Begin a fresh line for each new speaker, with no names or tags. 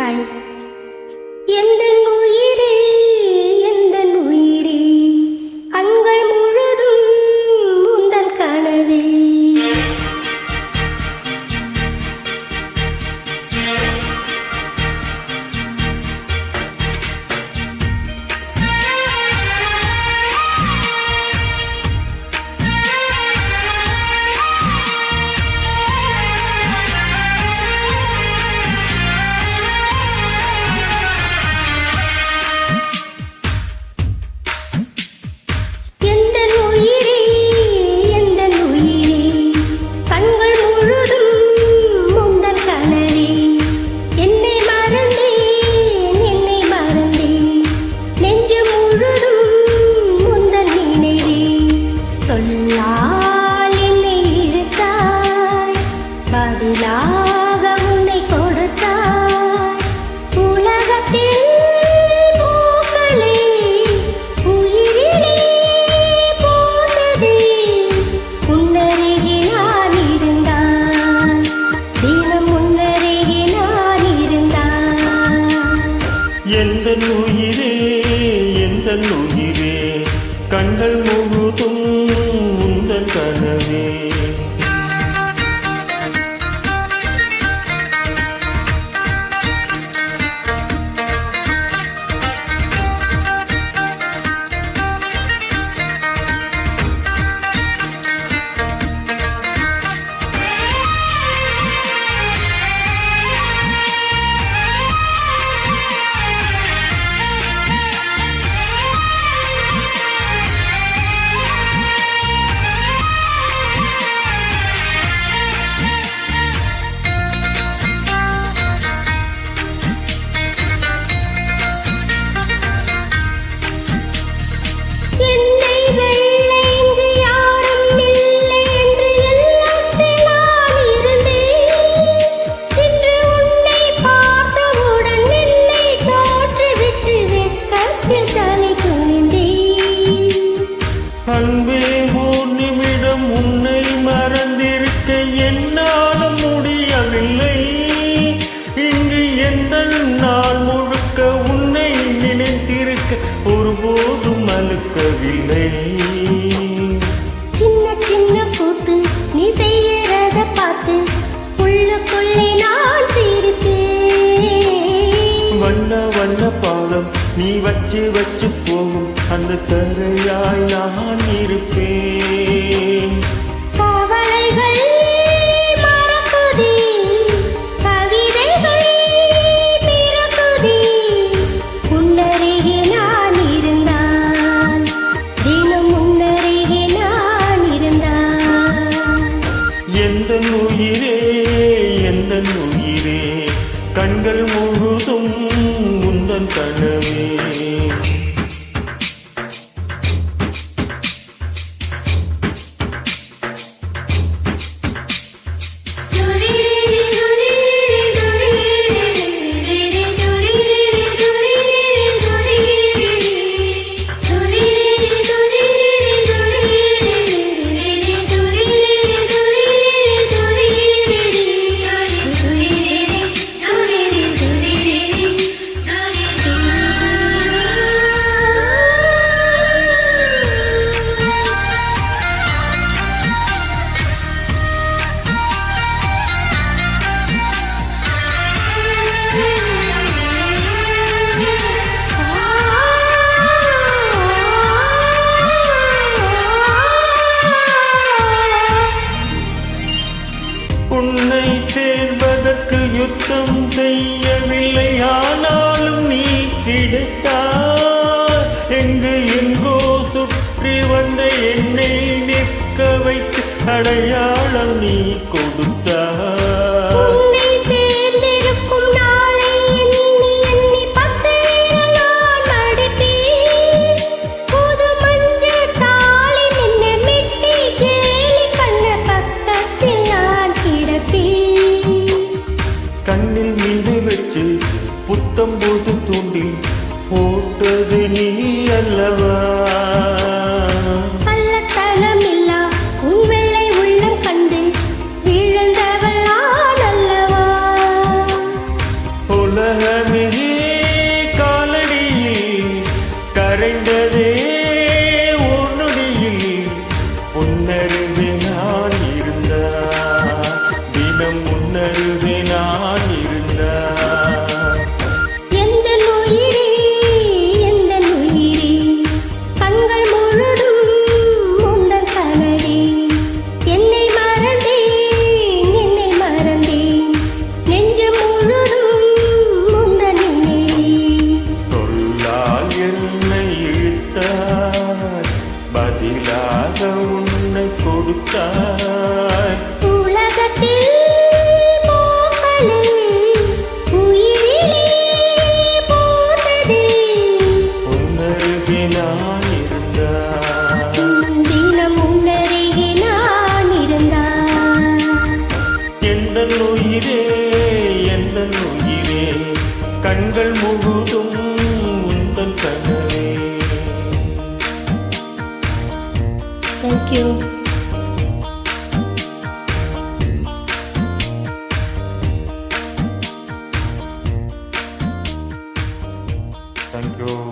விட்டாய். எந்தன் உயிரே எந்தன் உயிரே கண்கள் முழுதும் உந்தன் கனவே. சொல்லால் என்னை இழுத்தாய், பதிலாக உன்னை கொடுத்தாய். உலகத்தில் பூக்களே உயிரிலே போனது உன்னருகே நான் இருந்தான், தினம் உன்னருகே நான் இருந்தான்.
எந்தன் உயிரே எந்தன் உயிரே கண்கள் முழுதும் உந்தன் கனவே. அன்பே ஓர் நிமிடம் உன்னை மறந்திருக்க என்னாலும் முடியவில்லை. இங்கு எந்த நாள் முழுக்க உன்னை நினைத்திருக்க ஒருபோதும் அழுக்கவில்லை.
சின்ன சின்ன கூத்து நீ செய்யறத பார்த்து உள்ளுக்குள்ளே நான் சிரித்தேன்.
வண்ண வண்ண பாதம் நீ வச்சு வச்சு போகும் அந்த தரையாய் நான் இருப்பேன்.
கவலைகள் மறக்குதே, கவிதைகள் பிறக்குதே, உன்னருகே நான் இருந்தான், தினம் உன்னருகே நான் இருந்தான்.
எந்தன் உயிரே எந்தன் உயிரே கண்கள் முழுதும் உந்தன் கனவே. உன்னை சேர்வதற்கு யுத்தம் செய்யவில்லை, ஆனாலும் நீ கிடைத்தாய். எங்கு எங்கோ சுற்றி வந்த என்னை நிற்க வைத்து அடையாளம் நீ கொடுத்தாய். கண்ணில் மீது வச்சு புத்தம் போது தூண்டி போட்டது நீ அல்லவா. உலகமே காலடியில் கரைந்ததே ஒரு நொடியில் உன்னருவே நான் இருந்தார் தினம் உன்னருவே நான் இருந்தார்
எந்த உயிரே எந்த உயிரே கண்கள் முழுதும் உந்தன் கனவே என்னை மறந்தேன் நெஞ்சு முழுதும் உந்தன் நினைவே
சொல்லால் என்னை இழுத்தாய் பதிலாக உன்னை கொடுத்தாய்
உலகத்தில் பூக்களே உயிரிலே பூத்ததே
உன்னருகே நான் இருந்தார்
தினம் உன்னருகே நான் இருந்தான்
எந்த உயிரே எந்த உயிரே கண்கள் முழுதும் உந்தன் கனவே
Thank you.
Thank you.